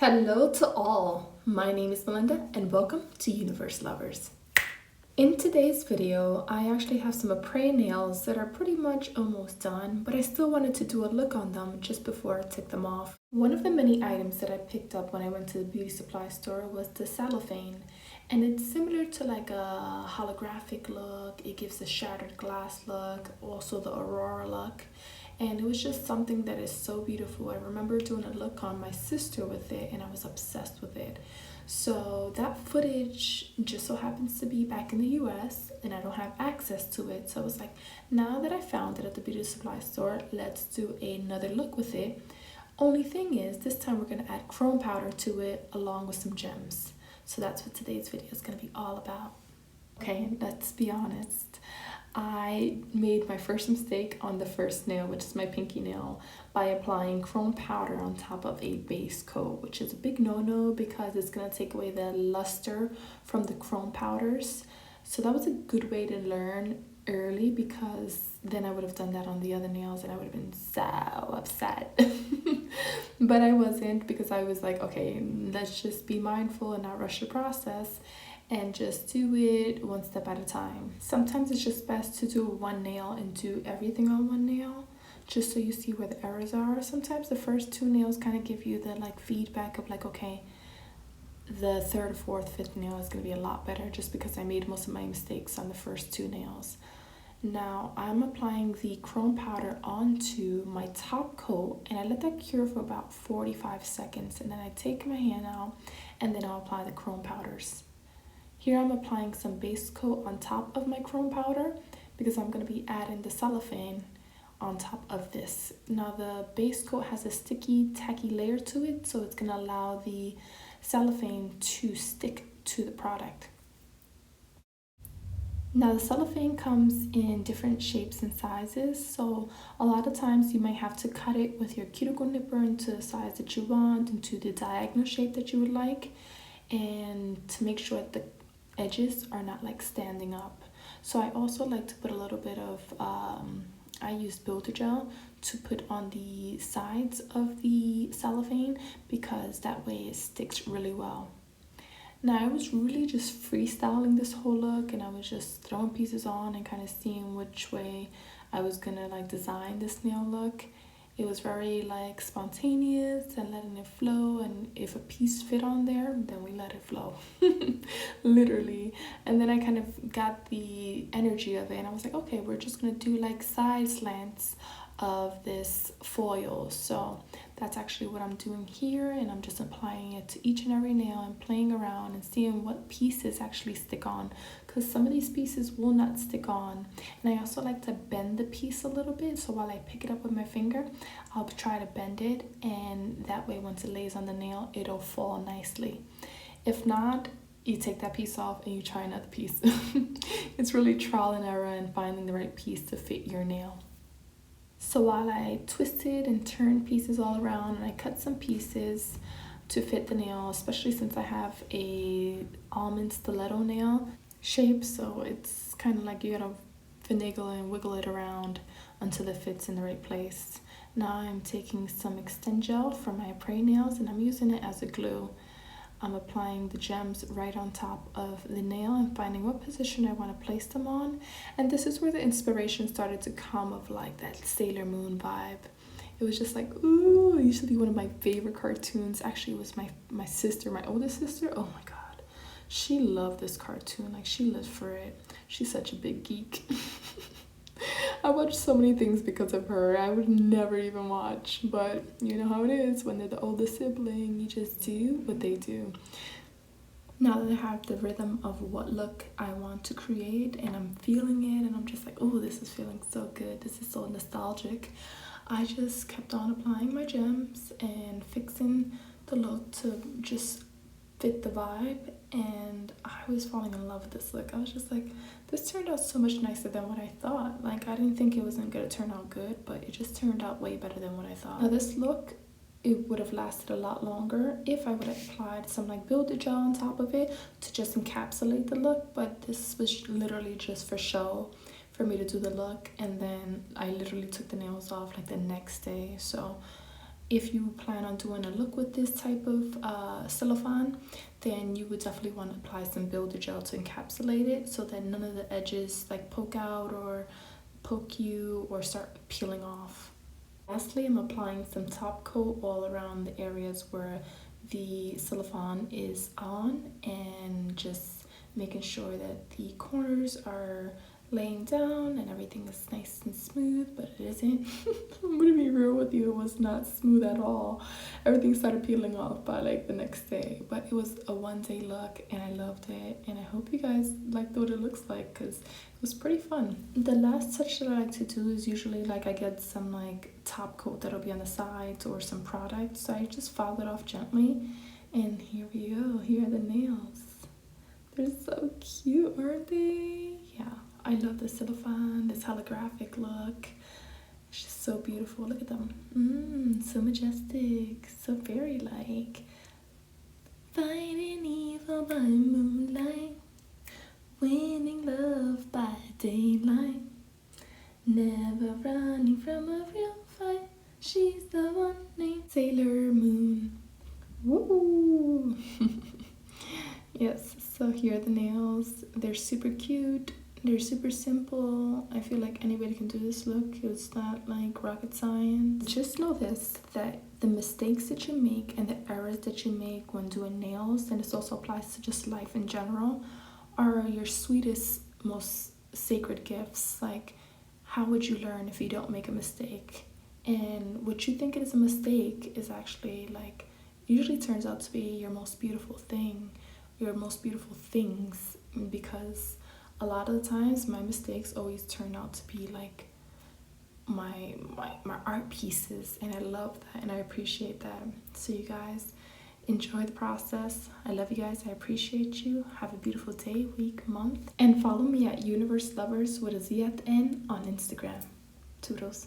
Hello to all, my name is Melinda and welcome to Universe Lovers. In today's video, I actually have some après nails that are pretty much almost done, but I still wanted to do a look on them just before I took them off. One of the many items that I picked up when I went to the beauty supply store was the cellophane, and it's similar to like a holographic look. It gives a shattered glass look, also the Aurora look. And it was just something that is so beautiful. I remember doing a look on my sister with it and I was obsessed with it. So that footage just so happens to be back in the US and I don't have access to it. So I was like, now that I found it at the beauty supply store, let's do another look with it. Only thing is, this time we're gonna add chrome powder to it along with some gems. So that's what today's video is gonna be all about. Okay, let's be honest. I made my first mistake on the first nail, which is my pinky nail, by applying chrome powder on top of a base coat, which is a big no-no because it's going to take away the luster from the chrome powders. So that was a good way to learn early, because then I would have done that on the other nails and I would have been so upset. But I wasn't, because I was like, okay, let's just be mindful and not rush the process and just do it one step at a time. Sometimes it's just best to do one nail and do everything on one nail, just so you see where the errors are. Sometimes the first two nails kind of give you the like feedback of like, okay, the third, fourth, fifth nail is going to be a lot better, just because I made most of my mistakes on the first two nails. Now I'm applying the chrome powder onto my top coat and I let that cure for about 45 seconds, and then I take my hand out and then I'll apply the chrome powders. Here I'm applying some base coat on top of my chrome powder because I'm going to be adding the cellophane on top of this. Now the base coat has a sticky, tacky layer to it, so it's going to allow the cellophane to stick to the product. Now the cellophane comes in different shapes and sizes, so a lot of times you might have to cut it with your cuticle nipper into the size that you want, into the diagonal shape that you would like, and to make sure that the edges are not like standing up. So I also like to put a little bit of I use builder gel to put on the sides of the cellophane, because that way it sticks really well. Now I was really just freestyling this whole look, and I was just throwing pieces on and kind of seeing which way I was gonna like design this nail look. It was very like spontaneous and letting it flow, and if a piece fit on there, then we let it flow. Literally. And then I kind of got the energy of it and I was like, okay, we're just gonna do like side slants of this foil. So that's actually what I'm doing here, and I'm just applying it to each and every nail and playing around and seeing what pieces actually stick on, because some of these pieces will not stick on. And I also like to bend the piece a little bit, so while I pick it up with my finger, I'll try to bend it, and that way once it lays on the nail, it'll fall nicely. If not, you take that piece off and you try another piece. It's really trial and error and finding the right piece to fit your nail. So while I twisted and turned pieces all around, and I cut some pieces to fit the nail, especially since I have a almond stiletto nail shape, so it's kind of like you gotta finagle and wiggle it around until it fits in the right place. Now I'm taking some extend gel from my après nails and I'm using it as a glue. I'm applying the gems right on top of the nail and finding what position I want to place them on. And this is where the inspiration started to come, of like that Sailor Moon vibe. It was just like, ooh, it used to be one of my favorite cartoons. Actually, it was my sister, my oldest sister. Oh my God. She loved this cartoon. Like, she lived for it. She's such a big geek. I watched so many things because of her. I would never even watch, but you know how it is when they're the oldest sibling. You just do what they do. Now that I have the rhythm of what look I want to create and I'm feeling it, and I'm just like, oh, this is feeling so good. This is so nostalgic. I just kept on applying my gems and fixing the look to just fit the vibe, and I was falling in love with this look. I was just like, this turned out so much nicer than what I thought. Like, I didn't think it wasn't gonna turn out good, but it just turned out way better than what I thought. Now this look, it would have lasted a lot longer if I would have applied some like builder gel on top of it to just encapsulate the look, but this was literally just for show, for me to do the look, and then I literally took the nails off like the next day. So if you plan on doing a look with this type of cellophane, then you would definitely want to apply some builder gel to encapsulate it so that none of the edges like poke out or poke you or start peeling off. Lastly, I'm applying some top coat all around the areas where the cellophane is on, and just making sure that the corners are laying down and everything is nice and smooth, but it isn't. I'm gonna be real with you, it was not smooth at all. Everything started peeling off by like the next day, but it was a one-day look and I loved it, and I hope you guys liked what it looks like because it was pretty fun. The last touch that I like to do is usually like I get some like top coat that'll be on the sides or some product, so I just file it off gently, and here we go. Here are the nails. They're so cute, aren't they? Yeah, I love the cellophane, this holographic look. It's just so beautiful. Look at them. So majestic, so fairy-like. Fighting evil by moonlight, winning love by daylight, never running from a real fight. She's the one named Sailor Moon. Woo! Yes, so here are the nails. They're super cute. They're super simple. I feel like anybody can do this look. It's not like rocket science. Just know this, that the mistakes that you make and the errors that you make when doing nails, and this also applies to just life in general, are your sweetest, most sacred gifts. Like, how would you learn if you don't make a mistake? And what you think is a mistake is actually like, usually turns out to be your most beautiful thing, your most beautiful things, because a lot of the times my mistakes always turn out to be like my art pieces, and I love that and I appreciate that. So you guys, enjoy the process. I love you guys. I appreciate you. Have a beautiful day, week, month, and follow me at Universe Lovers with a Z at the end on Instagram. Toodles.